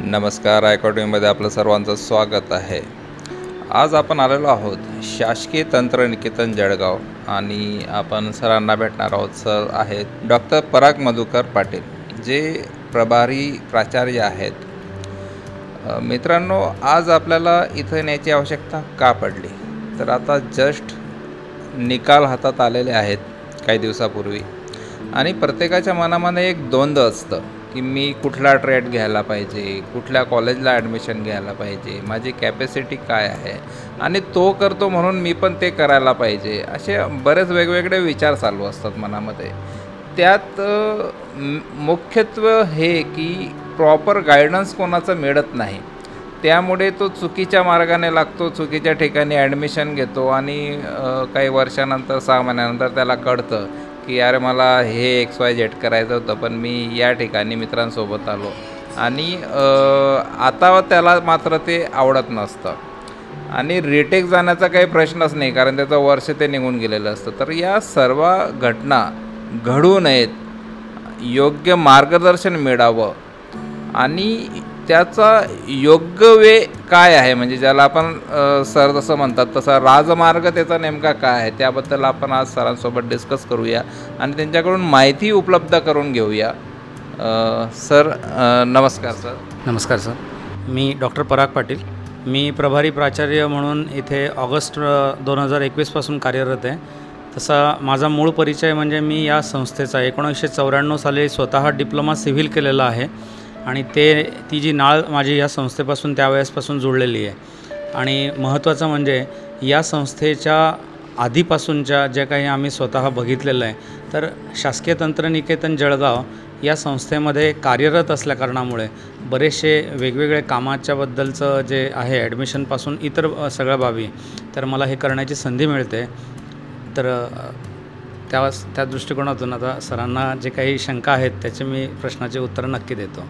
नमस्कार, अकॅडमीमध्ये आपलं सर्वांचं स्वागत आहे। आज आपण आलेलो आहोत शासकीय तंत्रनिकेतन जळगाव आणि आपण सरांना भेटणार आहोत। सर आहेत डॉक्टर पराग मधुकर पाटील, जे प्रभारी प्राचार्य आहेत। मित्रांनो, आज आपल्याला इथं येण्याची आवश्यकता का पडली, तर आता जस्ट निकाल हातात आलेले आहेत काही दिवसापूर्वी आणि प्रत्येकाच्या मनामध्ये एक द्वंद्व असतं की मी कुठला ट्रेड घ्यायला पाहिजे, कुठल्या कॉलेजला ॲडमिशन घ्यायला पाहिजे, माझी कॅपॅसिटी काय आहे आणि तो करतो म्हणून मी पण ते करायला पाहिजे, असे बरेच वेगवेगळे विचार चालू असतात मनामध्ये। त्यात मुख्यत्वे हे की प्रॉपर गायडन्स कोणाचं मिळत नाही, त्यामुळे तो चुकीच्या मार्गाने लागतो, चुकीच्या ठिकाणी ॲडमिशन घेतो आणि काही वर्षानंतर 6 महिन्यानंतर त्याला कळतं की अरे मला हे XYZ करायचं होतं, पण मी या ठिकाणी मित्रांसोबत आलो आणि आता त्याला मात्र ते आवडत नसतं आणि रिटेक जाण्याचा काही प्रश्नच नाही, कारण त्याचं वर्ष ते निघून गेलेलं असतं। तर या सर्व घटना घडू नयेत, योग्य मार्गदर्शन मिळावं आणि त्याचा योग्य वे काय आहे, म्हणजे ज्याला आपण सर जसं म्हणतात तसा राजमार्ग त्याचा नेमका काय आहे, त्याबद्दल आपण आज सरांसोबत डिस्कस करूया आणि त्यांच्याकडून माहिती उपलब्ध करून घेऊया। सर नमस्कार। सर नमस्कार सर, मी डॉक्टर पराग पाटील, मी प्रभारी प्राचार्य म्हणून इथे ऑगस्ट 2021 पासून कार्यरत आहे। तसा माझा मूळ परिचय म्हणजे मी या संस्थेचा 1994 साली स्वतः डिप्लोमा सिव्हिल केलेला आहे आणि ती जी नाळ माझी या संस्थेपासून त्यावेळेसपासून जुळलेली आहे। आणि महत्त्वाचं म्हणजे या संस्थेच्या आधीपासूनच्या जे काही आम्ही स्वतः बघितलेलं आहे, तर शासकीय तंत्रनिकेतन जळगाव या संस्थेमध्ये कार्यरत असल्याकारणामुळे बरेचसे वेगवेगळे कामाच्याबद्दलचं जे आहे ॲडमिशनपासून इतर सगळ्या बाबी, तर मला हे करण्याची संधी मिळते। तर त्या दृष्टिकोनातून आता सरांना जे काही शंका आहेत त्याचे मी प्रश्नाचे उत्तर नक्की देतो।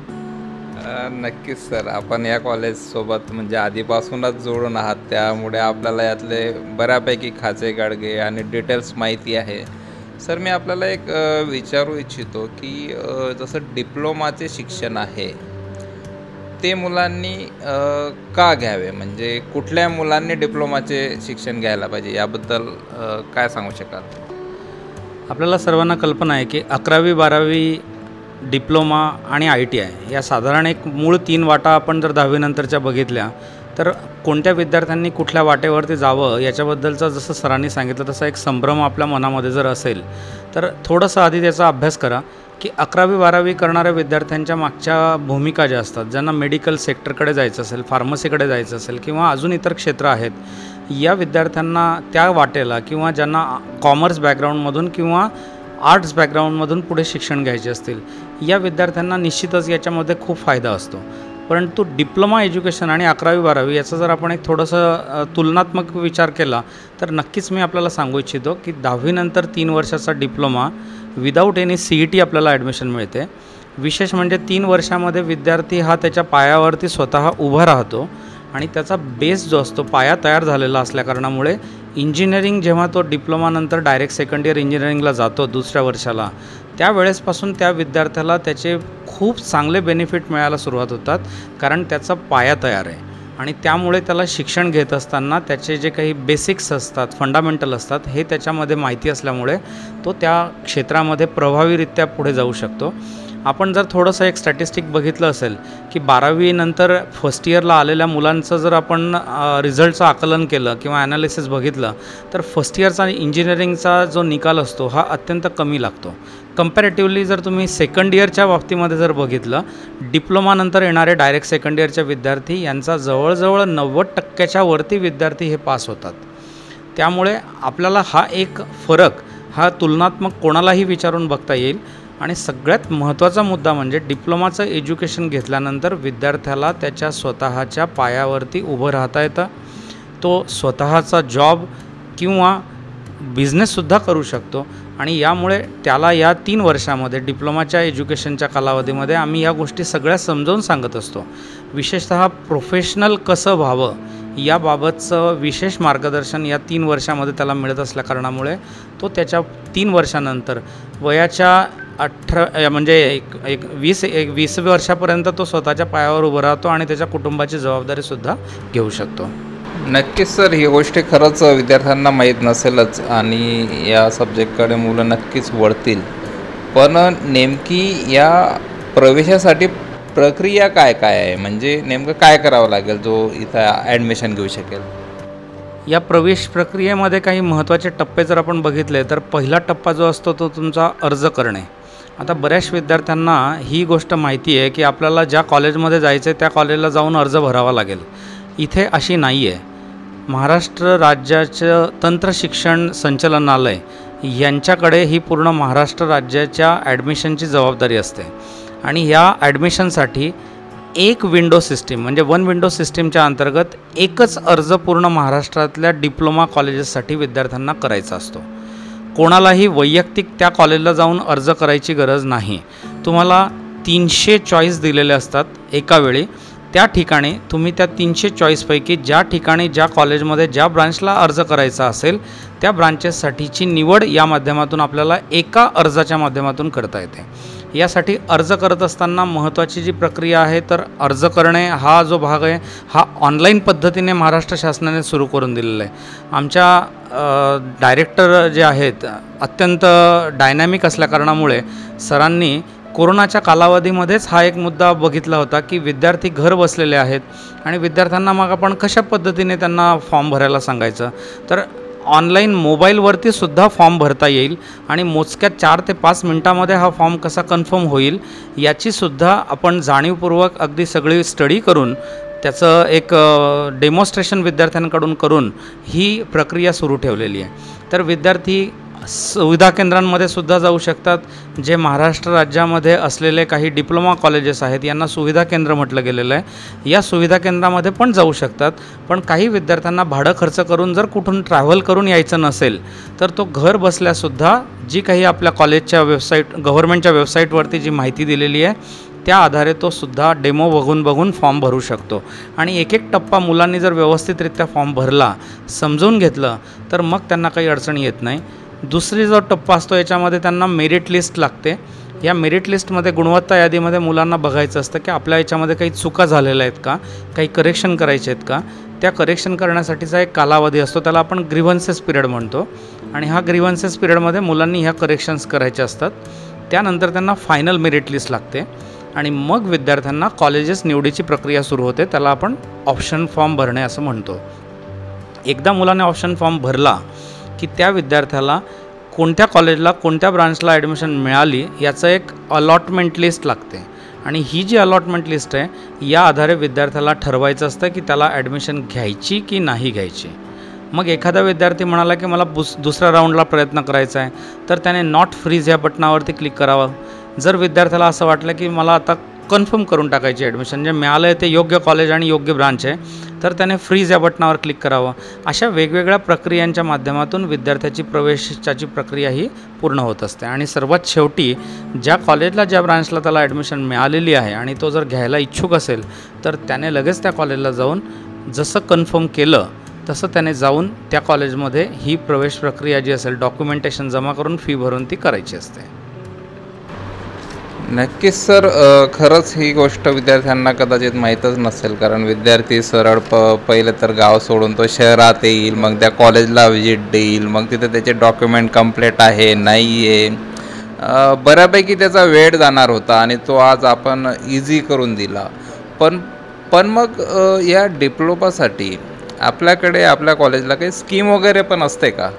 नक्कीच सर, आपण या कॉलेजसोबत म्हणजे आधीपासूनच जोडून आहात, त्यामुळे आपल्याला यातले बऱ्यापैकी खाचे गाडगे आणि डिटेल्स माहिती आहे। सर, मी आपल्याला एक विचारू इच्छितो की जसं डिप्लोमाचे शिक्षण आहे ते मुलांनी का घ्यावे, म्हणजे कुठल्या मुलांनी डिप्लोमाचे शिक्षण घ्यायला पाहिजे, याबद्दल काय सांगू शकाल? आपल्याला सर्वांना कल्पना आहे की 11वी 12वी डिप्लोमा आणि ITI या साधारण एक मूळ 3 वाटा आपण जर 10वी नंतरच्या बघितल्या, तर कोणत्या विद्यार्थ्यांनी कुठल्या वाटेवरती जावं याच्याबद्दलचं जसं सरांनी सांगितलं तसा एक संभ्रम आपल्या मनामध्ये जर असेल, तर थोडंसं आधी त्याचा अभ्यास करा की 11वी 12वी करणाऱ्या विद्यार्थ्यांच्या मागच्या भूमिका ज्या असतात, ज्यांना मेडिकल सेक्टरकडे जायचं असेल, फार्मसीकडे जायचं असेल किंवा अजून इतर क्षेत्र आहेत, या विद्यार्थ्यांना त्या वाटेला किंवा ज्यांना कॉमर्स बॅकग्राऊंडमधून किंवा आर्ट्स बॅकग्राऊंडमधून पुढे शिक्षण घ्यायचे असतील, या विद्यार्थ्यांना निश्चितच याच्यामध्ये खूप फायदा असतो। परंतु डिप्लोमा एज्युकेशन आणि 11वी 12वी याचा जर आपण एक थोडंसं तुलनात्मक विचार केला, तर नक्कीच मी आपल्याला सांगू इच्छितो की 10वी नंतर 3 वर्षाचा डिप्लोमा विदाऊट एनी CET आपल्याला ॲडमिशन मिळते। विशेष म्हणजे 3 वर्षामध्ये विद्यार्थी हा त्याच्या पायावरती स्वतः उभा राहतो आणि त्याचा बेस जो असतो, पाया तयार झालेला असल्याकारणामुळे इंजिनिअरिंग जेव्हा तो डिप्लोमानंतर डायरेक्ट सेकंड इयर इंजिनिअरिंगला जातो दुसऱ्या वर्षाला, त्यावेळेसपासून त्या विद्यार्थ्याला त्याचे खूप चांगले बेनिफिट मिळायला सुरुवात होतात, कारण त्याचा पाया तयार आहे आणि त्यामुळे त्याला शिक्षण घेत असताना त्याचे जे काही बेसिक्स असतात, फंडामेंटल असतात, हे त्याच्यामध्ये माहिती असल्यामुळे तो त्या क्षेत्रामध्ये प्रभावीरित्या पुढे जाऊ शकतो। आपण जर थोडंसं एक स्टॅटिस्टिक बघितलं असेल की 12वी नंतर फर्स्ट इयरला आलेल्या मुलांचं जर आपण रिझल्टचं आकलन केलं किंवा ॲनालिसिस बघितलं, तर फर्स्ट इयरचा इंजिनिअरिंगचा जो निकाल असतो हा अत्यंत कमी लागतो। कंपॅरेटिव्हली जर तुम्ही सेकंड इयरच्या बाबतीमध्ये जर बघितलं, डिप्लोमानंतर येणारे डायरेक्ट सेकंड इयरचे विद्यार्थी यांचा जवळजवळ 90% वरती विद्यार्थी हे पास होतात। त्यामुळे आपल्याला हा एक फरक हा तुलनात्मक कोणालाही विचारून बघता येईल। आणि सगळ्यात महत्त्वाचा मुद्दा म्हणजे डिप्लोमाचं एज्युकेशन घेतल्यानंतर विद्यार्थ्याला त्याच्या स्वतःच्या पायावरती उभं राहता येतं, तो स्वतःचा जॉब किंवा बिझनेससुद्धा करू शकतो आणि यामुळे त्याला या 3 वर्षामध्ये डिप्लोमाच्या एज्युकेशनच्या कालावधीमध्ये आम्ही या गोष्टी सगळ्या समजावून सांगत असतो। विशेषतः प्रोफेशनल कसं व्हावं याबाबतचं विशेष मार्गदर्शन या 3 वर्षामध्ये त्याला मिळत असल्याकारणामुळे तो त्याच्या 3 वर्षानंतर वयाच्या म्हणजे एक 20 वर्षापर्यंत तो स्वतःच्या पायावर उभं राहतो आणि त्याच्या कुटुंबाची जबाबदारीसुद्धा घेऊ शकतो. नक्कीच सर, ही गोष्टी खरंच विद्यार्थ्यांना माहीत नसेलच आणि या सब्जेक्टकडे मुलं नक्कीच वळतील. पण नेमकी या प्रवेशासाठी प्रक्रिया काय काय आहे, म्हणजे नेमकं काय करावं लागेल जो इथं ॲडमिशन घेऊ शकेल? या प्रवेश प्रक्रियेमध्ये काही महत्त्वाचे टप्पे जर आपण बघितले तर पहिला टप्पा जो असतो तो तुमचा अर्ज करणे. आता बऱ्याच विद्यार्थ्यांना ही गोष्ट माहिती आहे की आपल्याला ज्या कॉलेजमध्ये जायचं आहे त्या कॉलेजला जाऊन अर्ज भरावा लागेल. इथे अशी नाही आहे. महाराष्ट्र राज्याचं तंत्रशिक्षण संचालनालय यांच्याकडे ही पूर्ण महाराष्ट्र राज्याच्या ॲडमिशनची जबाबदारी असते आणि ह्या ॲडमिशनसाठी एक विंडो सिस्टीम म्हणजे वन विंडो सिस्टीमच्या अंतर्गत एकच अर्ज पूर्ण महाराष्ट्रातल्या डिप्लोमा कॉलेजेससाठी विद्यार्थ्यांना करायचा असतो. कोणालाही वैयक्तिक त्या कॉलेजला जाऊन अर्ज करायची गरज नाही. तुम्हाला 300 चॉईस दिलेले असतात एका वेळी. त्या ठिकाणी तुम्ही त्या 300 चॉईसपैकी ज्या ठिकाणी ज्या कॉलेजमध्ये ज्या ब्रांचला अर्ज करायचा असेल त्या ब्रांचेससाठीची निवड या माध्यमातून आपल्याला एका अर्जाच्या माध्यमातून करता येते. यासाठी अर्ज करत असताना महत्त्वाची जी प्रक्रिया आहे तर अर्ज करणे हा जो भाग आहे हा ऑनलाईन पद्धतीने महाराष्ट्र शासनाने सुरू करून दिलेला आहे. आमच्या डायरेक्टर जे आहेत अत्यंत डायनॅमिक असल्याकारणामुळे सरांनी कोरोनाच्या कालावधीमध्येच हा एक मुद्दा बघितला होता की विद्यार्थी घर बसलेले आहेत आणि विद्यार्थ्यांना मग आपण कशा पद्धतीने त्यांना फॉर्म भरायला सांगायचं. तर ऑनलाईन मोबाईलवरती सुद्धा फॉर्म भरता येईल आणि मोजक्या 4 ते 5 मिनटामध्ये हा फॉर्म कसा कन्फर्म होईल याचीसुद्धा आपण जाणीवपूर्वक अगदी सगळी स्टडी करून त्याचं एक डेमॉन्स्ट्रेशन विद्यार्थ्यांकडून करून ही प्रक्रिया सुरू ठेवलेली आहे. तर विद्यार्थी सुविधा केंद्रांमध्ये सुद्धा जाऊ शकतात. जे महाराष्ट्र राज्यामध्ये असलेले काही डिप्लोमा कॉलेजेस आहेत यांना सुविधा केंद्र म्हटलं गेलेलं आहे. या सुविधा केंद्रामध्ये पण जाऊ शकतात. पण काही विद्यार्थ्यांना भाडं खर्च करून जर कुठून ट्रॅव्हल करून यायचं नसेल तर तो घर बसल्यासुद्धा जी काही आपल्या कॉलेजच्या वेबसाईट गव्हर्नमेंटच्या वेबसाईटवरती जी माहिती दिलेली आहे त्या आधारे तो सुद्धा डेमो बघून फॉर्म भरू शकतो. आणि एक एक टप्पा मुलांनी जर व्यवस्थितरित्या फॉर्म भरला समजून घेतलं तर मग त्यांना काही अडचणी येत नाही. दुसरी जो टप्पा असतो याच्यामध्ये त्यांना मेरिट लिस्ट लागते. या मेरिट लिस्टमध्ये गुणवत्ता यादीमध्ये मुलांना बघायचं असतं की आपल्या याच्यामध्ये काही चुका झालेल्या आहेत का, काही करेक्शन करायचे आहेत का. त्या करेक्शन करण्यासाठीचा एक कालावधी असतो त्याला आपण ग्रीव्हन्सेस पिरियड म्हणतो आणि हा ग्रीव्हन्सेस पिरियडमध्ये मुलांनी ह्या करेक्शन्स करायचे असतात. त्यानंतर त्यांना फायनल मेरिट लिस्ट लागते आणि मग विद्यार्थ्यांना कॉलेजेस निवडीची प्रक्रिया सुरू होते. त्याला आपण ऑप्शन फॉर्म भरणे असं म्हणतो. एकदा मुलाने ऑप्शन फॉर्म भरला की त्या विद्यार्थ्याला कोणत्या कॉलेजला कोणत्या ब्रांचला ॲडमिशन मिळाली याचं एक अलॉटमेंट लिस्ट लागते आणि ही जी अलॉटमेंट लिस्ट आहे या आधारे विद्यार्थ्याला ठरवायचं असतं की त्याला ॲडमिशन घ्यायची की नाही घ्यायची. मग एखादा विद्यार्थी म्हणाला की मला दुसऱ्या राऊंडला प्रयत्न करायचा आहे तर त्याने नॉट फ्रीज या बटनावरती क्लिक करावं. जर विद्यार्थ्याला असं वाटलं की मला आता कन्फर्म करून टाकायची ॲडमिशन जे मिळालं आहे ते योग्य कॉलेज आणि योग्य ब्रांच आहे तर त्याने फ्रीज या बटनावर क्लिक करावं. अशा वेगवेगळ्या प्रक्रियांच्या माध्यमातून विद्यार्थ्याची प्रवेशाची प्रक्रिया ही पूर्ण होत असते आणि सर्वात शेवटी ज्या कॉलेजला ज्या ब्रांचला त्याला ॲडमिशन मिळालेली आहे आणि तो जर घ्यायला इच्छुक असेल तर त्याने लगेच त्या कॉलेजला जाऊन जसं कन्फर्म केलं तसं त्याने जाऊन त्या कॉलेजमध्ये ही प्रवेश प्रक्रिया जी असेल डॉक्युमेंटेशन जमा करून फी भरून ती करायची असते. नक्कीच सर, खरंच ही गोष्ट विद्यार्थ्यांना कदाचित माहीतच नसेल कारण विद्यार्थी सरळ पहिले तर गाव सोडून तो शहरात येईल, मग त्या कॉलेजला व्हिजिट देईल, मग तिथे त्याचे डॉक्युमेंट कंप्लीट आहे नाही आहे, बऱ्यापैकी त्याचा वेळ जाणार होता आणि तो आज आपण इझी करून दिला. पण मग या डिप्लोमासाठी आपल्याकडे आपल्या कॉलेजला काही स्कीम वगैरे पण असते का?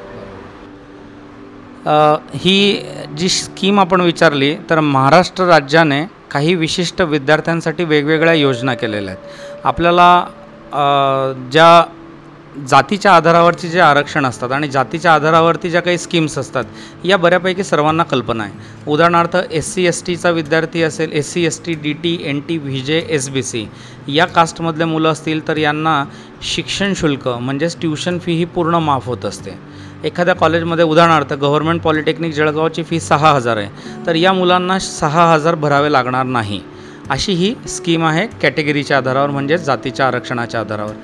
ही जी स्कीम आपण विचारली तर महाराष्ट्र राज्याने काही विशिष्ट विद्यार्थ्यांसाठी वेगवेगळ्या योजना केलेल्या आहेत. आपल्याला ज्या जातीच्या आधारावरची जे आरक्षण असतात आणि जातीच्या आधारावरती ज्या काही स्कीम्स असतात या बऱ्यापैकी सर्वांना कल्पना आहे. उदाहरणार्थ SC/STचा विद्यार्थी असेल, SC/ST, DT, NT, VJ, SBC या कास्टमधले मुलं असतील तर यांना शिक्षण शुल्क म्हणजेच ट्युशन फी ही पूर्ण माफ होत असते. एखाद्या कॉलेजमध्ये उदाहरणार्थ गव्हर्नमेंट पॉलिटेक्निक जळगावची फी 6,000 आहे तर या मुलांना 6,000 भरावे लागणार नाही. अशी ही स्कीम आहे कॅटेगरीच्या आधारावर म्हणजेच जातीच्या आरक्षणाच्या आधारावर.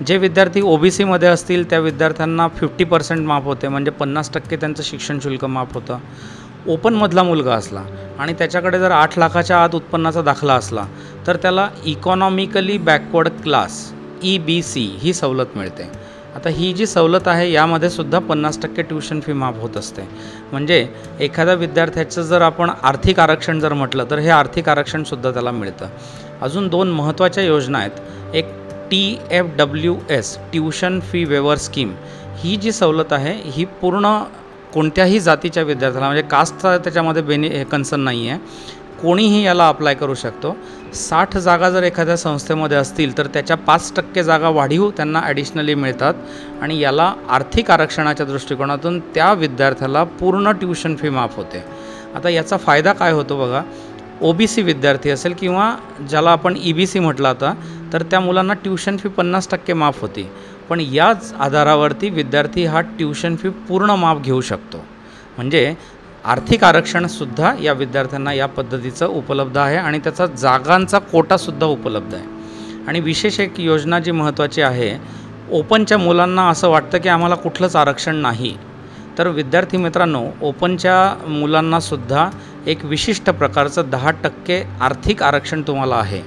जे विद्यार्थी OBCमध्ये असतील त्या विद्यार्थ्यांना 50% माफ होते म्हणजे 50% त्यांचं शिक्षण शुल्क माफ होतं. ओपनमधला मुलगा असला आणि त्याच्याकडे जर 8 लाखाच्या आत उत्पन्नाचा दाखला असला तर त्याला इकॉनॉमिकली बॅकवर्ड क्लास EBC ही सवलत मिळते. आता ही जी सवलत आहे यामध्ये सुद्धा 50% ट्यूशन फी माफ होत असते. म्हणजे एखाद्या विद्यार्थ्याचं जर आपण आर्थिक आरक्षण जर म्हटलं तर हे आर्थिक आरक्षणसुद्धा त्याला मिळतं. अजून 2 महत्त्वाच्या योजना आहेत. एक TFWS tuition fee waiver scheme. ही जी सवलत आहे ही पूर्ण कोणत्याही जातीच्या विद्यार्थ्याला, म्हणजे कास्टचा त्याच्यामध्ये कन्सर्न नाही आहे, कोणीही याला अप्लाय करू शकतो. 60 जागा जर एखाद्या संस्थेमध्ये असतील तर त्याच्या 5% जागा वाढीव त्यांना ॲडिशनली मिळतात आणि याला आर्थिक आरक्षणाच्या दृष्टिकोनातून त्या विद्यार्थ्याला पूर्ण ट्यूशन फी माफ होते. आता याचा फायदा काय होतो बघा. OBC विद्यार्थी असेल किंवा ज्याला आपण EBC म्हटलं आता, तर त्या मुलांना ट्यूशन फी 50% माफ होती. पण याच आधारावरती विद्यार्थी हा ट्यूशन फी पूर्ण माफ घेऊ शकतो. म्हणजे आर्थिक आरक्षणसुद्धा या विद्यार्थ्यांना या पद्धतीचं उपलब्ध आहे आणि त्याचा जागांचा कोटासुद्धा उपलब्ध आहे. आणि विशेष एक योजना जी महत्त्वाची आहे, ओपनच्या मुलांना असं वाटतं की आम्हाला कुठलंच आरक्षण नाही, तर विद्यार्थी मित्रांनो, ओपनच्या मुलांनासुद्धा एक विशिष्ट प्रकारचं 10% आर्थिक आरक्षण तुम्हाला आहे.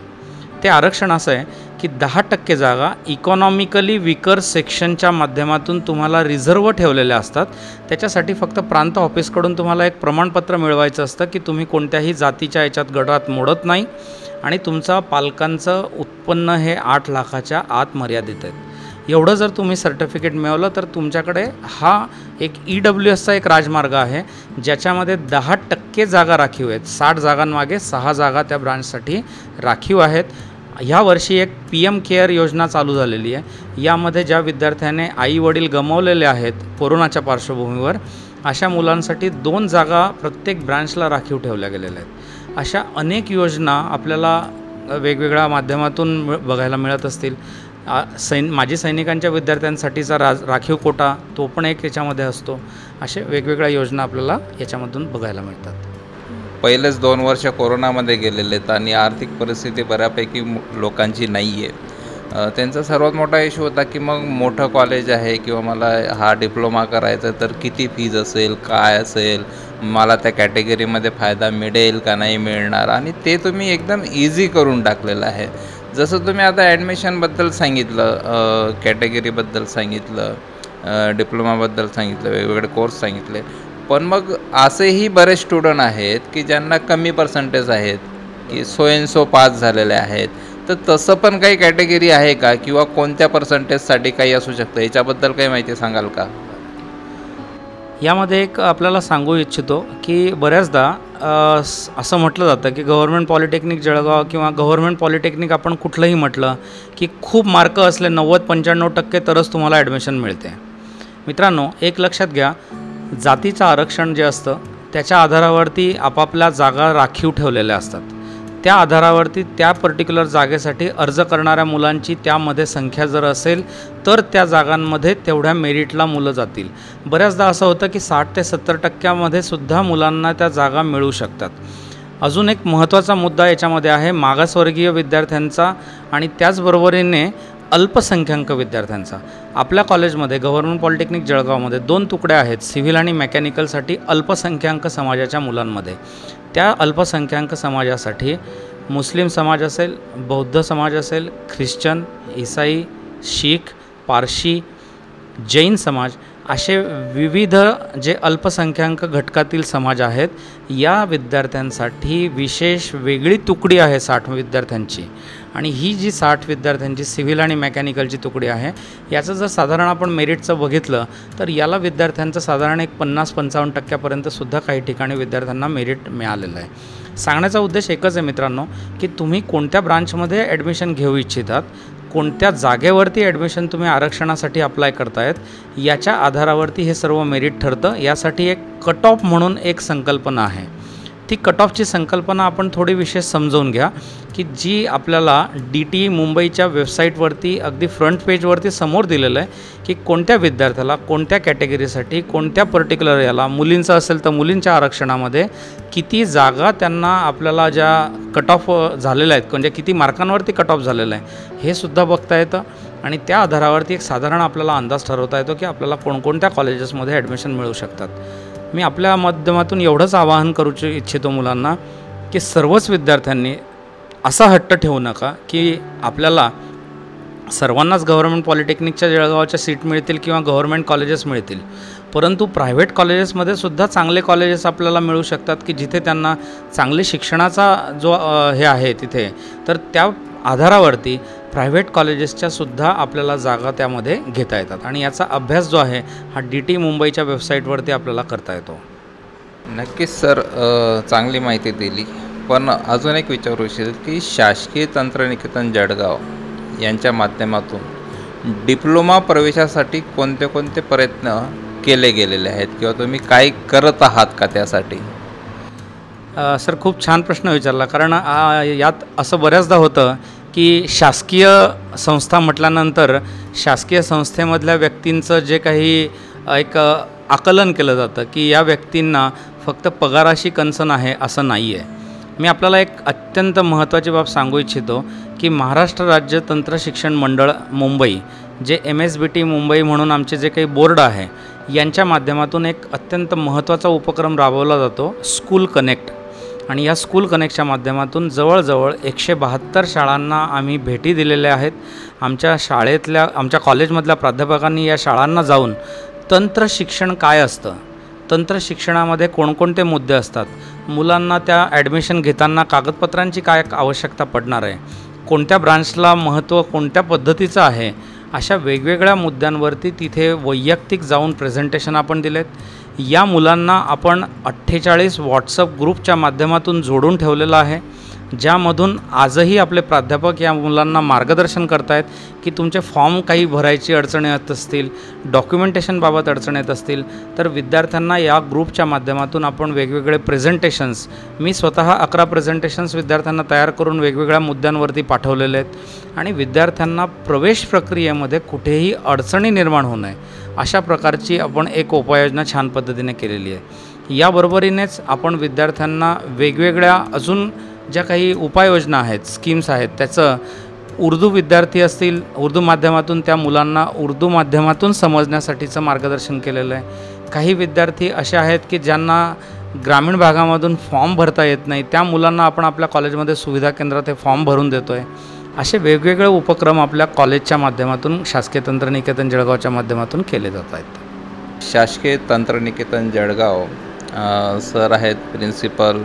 ते आरक्षण असं आहे की 10% जागा इकॉनॉमिकली विकर सेक्शनच्या माध्यमातून तुम्हाला रिझर्व ठेवलेल्या असतात. त्याच्यासाठी फक्त प्रांत ऑफिसकडून तुम्हाला एक प्रमाणपत्र मिळवायचं असतं की तुम्ही कोणत्याही जातीच्या याच्यात गटात मोडत नाही आणि तुमचा पालकांचं उत्पन्न हे 8 लाखाच्या आत मर्यादित आहेत. एवढं जर तुम्ही सर्टिफिकेट मिळवलं तर तुमच्याकडे हा एक EWSचा एक राजमार्ग आहे ज्याच्यामध्ये 10% जागा राखीव आहेत. 60 जागांमागे 6 जागा त्या ब्रांचसाठी राखीव आहेत. ह्या वर्षी एक PM केअर योजना चालू झालेली आहे. यामध्ये ज्या विद्यार्थ्याने आई वडील गमावलेले आहेत कोरोनाच्या पार्श्वभूमीवर, अशा मुलांसाठी 2 जागा प्रत्येक ब्रांचला राखीव ठेवल्या गेलेल्या आहेत. अशा अनेक योजना आपल्याला वेगवेगळ्या माध्यमातून बघायला मिळत असतील. माजी सैनिकांच्या विद्यार्थ्यांसाठीचा राखीव कोटा तो पण एक याच्यामध्ये असतो. अशा वेगवेगळ्या योजना आपल्याला याच्यामधून बघायला मिळतात. पहिलेच 2 वर्ष कोरोनामध्ये गेलेले आहेत आणि आर्थिक परिस्थिती बऱ्यापैकी लोकांची नाही आहे. त्यांचा सर्वात मोठा इश्यू होता की मग मोठं कॉलेज आहे किंवा मला हा डिप्लोमा करायचा तर किती फीज असेल, काय असेल, मला त्या कॅटेगरीमध्ये फायदा मिळेल का नाही मिळणार, आणि ते तुम्ही एकदम इझी करून टाकलेलं आहे. जसं तुम्ही आता ॲडमिशनबद्दल सांगितलं, कॅटेगरीबद्दल सांगितलं, डिप्लोमाबद्दल सांगितलं, वेगवेगळे कोर्स सांगितले, पण मग असेही बरेच स्टुडंट आहेत की ज्यांना कमी पर्सेंटेज आहेत, की सो अँड सो पास झालेले आहेत. तर तसं पण काही कॅटेगरी आहे का, किंवा कोणत्या पर्सेंटेजसाठी काही असू शकतं, याच्याबद्दल काही माहिती सांगाल का? यामध्ये एक आपल्याला सांगू इच्छितो की बऱ्याचदा असं म्हटलं जातं की गव्हर्मेंट पॉलिटेक्निक जळगाव किंवा गव्हर्मेंट पॉलिटेक्निक आपण कुठलंही म्हटलं की खूप मार्क असले 90-95% तरच तुम्हाला ॲडमिशन मिळते. मित्रांनो, एक लक्षात घ्या, जातीचं आरक्षण जे असतं त्याच्या आधारावरती आपापल्या जागा राखीव ठेवलेल्या असतात. त्या आधारावरती त्या पर्टिक्युलर जागेसाठी अर्ज करणाऱ्या मुलांची त्यामध्ये संख्या जर असेल तर त्या जागांमध्ये तेवढ्या मेरिटला मुलं जातील. बऱ्याचदा असं होतं की 60 ते 70% सुद्धा मुलांना त्या जागा मिळू शकतात. अजून एक महत्त्वाचा मुद्दा याच्यामध्ये आहे मागासवर्गीय विद्यार्थ्यांचा आणि त्याचबरोबरीने अल्पसंख्याक विद्यार्थ्यांचा. आपल्या कॉलेजमध्ये गव्हर्नमेंट पॉलिटेक्निक जळगावमध्ये 2 तुकड्या आहेत सिव्हिल आणि मेकॅनिकलसाठी अल्पसंख्याक समाजाच्या मुलांमध्ये. त्या अल्पसंख्याक समाजासाठी मुस्लिम समाज असेल, बौद्ध समाज असेल, ख्रिश्चन, ईसाई, शीख, पारशी, जैन समाज असे विविध जे अल्पसंख्याक घटकातील समाज आहेत, या विद्यार्थ्यांसाठी विशेष वेगळी तुकडी आहे 60 विद्यार्थ्यांची. आणि ही जी 60 विद्यार्थ्यांची सिव्हिल आणि मेकॅनिकलची तुकडी आहे, याचं जर साधारण आपण मेरिटचं बघितलं तर याला विद्यार्थ्यांचं साधारण एक 50-55% काही ठिकाणी विद्यार्थ्यांना मेरिट मिळालेलं आहे. सांगण्याचा उद्देश एकच आहे मित्रांनो, की तुम्ही कोणत्या ब्रांचमध्ये ॲडमिशन घेऊ इच्छितात, कोणत्या जागेवरती ॲडमिशन तुम्ही आरक्षणासाठी अप्लाय करतायत, याच्या आधारावरती हे सर्व मेरिट ठरतं. यासाठी एक कट ऑफ म्हणून एक संकल्पना आहे. ती कट ऑफची संकल्पना आपण थोडी विशेष समजून घ्या, की जी आपल्याला DTE मुंबईच्या वेबसाईटवरती अगदी फ्रंट पेजवरती समोर दिलेलं आहे की कोणत्या विद्यार्थ्याला कोणत्या कॅटेगरीसाठी कोणत्या पर्टिक्युलर याला, मुलींचं असेल तर मुलींच्या आरक्षणामध्ये किती जागा त्यांना आपल्याला ज्या कट ऑफ झालेल्या आहेत, म्हणजे किती मार्कांवरती कट ऑफ झालेलं आहे, हे सुद्धा बघता येतं. आणि त्या आधारावरती एक साधारण आपल्याला अंदाज ठरवता येतो की आपल्याला कोणकोणत्या कॉलेजेसमध्ये ॲडमिशन मिळू शकतात. मी आपल्या माध्यमातून एवढंच आवाहन करू इच्छितो मुलांना की सर्वच विद्यार्थ्यांनी असा हट्ट ठेवू नका की आपल्याला सर्वांनाच गव्हर्नमेंट पॉलिटेक्निकच्या जळगावच्या सीट मिळतील किंवा गव्हर्नमेंट कॉलेजेस मिळतील, परंतु प्रायव्हेट कॉलेजेसमध्ये सुद्धा चांगले कॉलेजेस आपल्याला मिळू शकतात की जिथे त्यांना चांगले शिक्षणाचा जो हे आहे तिथे, तर त्या आधारावरती प्रायव्हेट कॉलेजेसच्या सुद्धा आपल्याला जागा त्यामध्ये घेता येतात आणि याचा अभ्यास जो आहे हा DT मुंबईच्या वेबसाईटवरती आपल्याला करता येतो. नक्कीच सर, चांगली माहिती दिली. पण अजून एक विचारू इच्छितो की शासकीय तंत्रनिकेतन जळगाव यांच्या माध्यमातून डिप्लोमा प्रवेशासाठी कोणते कोणते प्रयत्न केले गेलेले आहेत किंवा तुम्ही काय करत आहात का त्यासाठी? सर, खूप छान प्रश्न विचारला. कारण यात असं बऱ्याचदा होतं की शासकीय संस्था म्हटल्यानंतर शासकीय संस्थेमधल्या व्यक्तींचं जे काही एक आकलन केलं जातं की या व्यक्तींना फक्त पगाराशी कन्सर्न आहे असं नाही आहे. मी आपल्याला एक अत्यंत महत्त्वाची बाब सांगू इच्छितो की महाराष्ट्र राज्य तंत्र शिक्षण मंडळ मुंबई, जे MSBT मुंबई म्हणून आमचे जे काही बोर्ड आहे, यांच्या माध्यमातून एक अत्यंत महत्त्वाचा उपक्रम राबवला जातो, स्कूल कनेक्ट. आणि या स्कूल कनेक्टच्या माध्यमातून जवळजवळ 172 शाळांना आम्ही भेटी दिलेल्या आहेत. आमच्या कॉलेजमधल्या प्राध्यापकांनी या शाळांना जाऊन तंत्र शिक्षण काय असतं, तंत्र शिक्षणामध्ये कोणकोणते मुद्दे असतात, मुलांना त्या ॲडमिशन घेताना कागदपत्रांची काय आवश्यकता पडणार आहे, कोणत्या ब्रांचला महत्त्व कोणत्या पद्धतीचं आहे, अशा वेगवेगळ्या मुद्द्यांवरती तिथे वैयक्तिक जाऊन प्रेझेंटेशन आपण दिलेत. या मुलांना आपण 48 व्हॉट्सअप ग्रुपच्या माध्यमातून जोडून ठेवलेलं आहे, ज्यामधून आजही आपले प्राध्यापक या मुलांना मार्गदर्शन करत आहेत की तुमचे फॉर्म काही भरायची अडचणी येत असतील, डॉक्युमेंटेशनबाबत अडचणी येत असतील, तर विद्यार्थ्यांना या ग्रुपच्या माध्यमातून आपण वेगवेगळे प्रेझेंटेशन्स, मी स्वतः 11 प्रेझेंटेशन्स विद्यार्थ्यांना तयार करून वेगवेगळ्या मुद्द्यांवरती पाठवलेले आहेत आणि विद्यार्थ्यांना प्रवेश प्रक्रियेमध्ये कुठेही अडचणी निर्माण होऊ नये अशा प्रकारची आपण एक उपाययोजना छान पद्धतीने केलेली आहे. याबरोबरीनेच आपण विद्यार्थ्यांना वेगवेगळ्या अजून ज्या काही उपाययोजना आहेत, स्कीम्स आहेत, त्याचं उर्दू विद्यार्थी असतील, उर्दू माध्यमातून त्या मुलांना उर्दू माध्यमातून समजण्यासाठीचं मार्गदर्शन केलेलं आहे. काही विद्यार्थी असे आहेत की ज्यांना ग्रामीण भागामधून फॉर्म भरता येत नाही, त्या मुलांना आपण आपल्या कॉलेजमध्ये सुविधा केंद्रात हे फॉर्म भरून देतो आहे. असे वेगवेगळे उपक्रम आपल्या कॉलेजच्या माध्यमातून, शासकीय तंत्रनिकेतन जळगावच्या माध्यमातून केले जात आहेत. शासकीय तंत्रनिकेतन जळगाव सर आहेत प्रिन्सिपल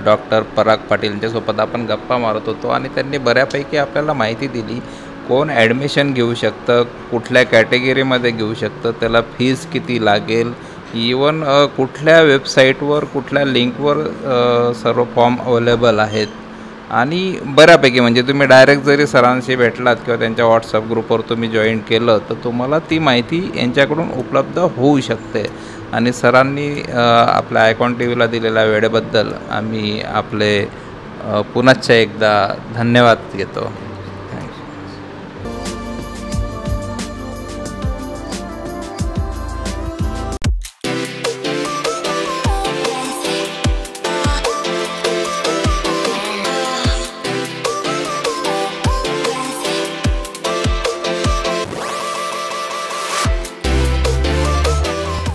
डॉक्टर पराग पाटील, यांच्यासोबत आपण गप्पा मारत होतो आणि त्यांनी बऱ्यापैकी आपल्याला माहिती दिली कोण ॲडमिशन घेऊ शकतं, कुठल्या कॅटेगरीमध्ये घेऊ शकतं, त्याला फीस किती लागेल, इवन कुठल्या वेबसाईटवर कुठल्या लिंकवर सर्व फॉर्म अवेलेबल आहेत. आणि बऱ्यापैकी म्हणजे तुम्ही डायरेक्ट जरी सरांशी भेटलात किंवा त्यांच्या व्हॉट्सअप ग्रुपवर तुम्ही जॉईन केलं तर तुम्हाला ती माहिती यांच्याकडून उपलब्ध होऊ शकते. आणि सरांनी आपल्या आयकॉन TVला दिलेल्या वेळेबद्दल आम्ही आपले पुनश्च एकदा धन्यवाद देतो.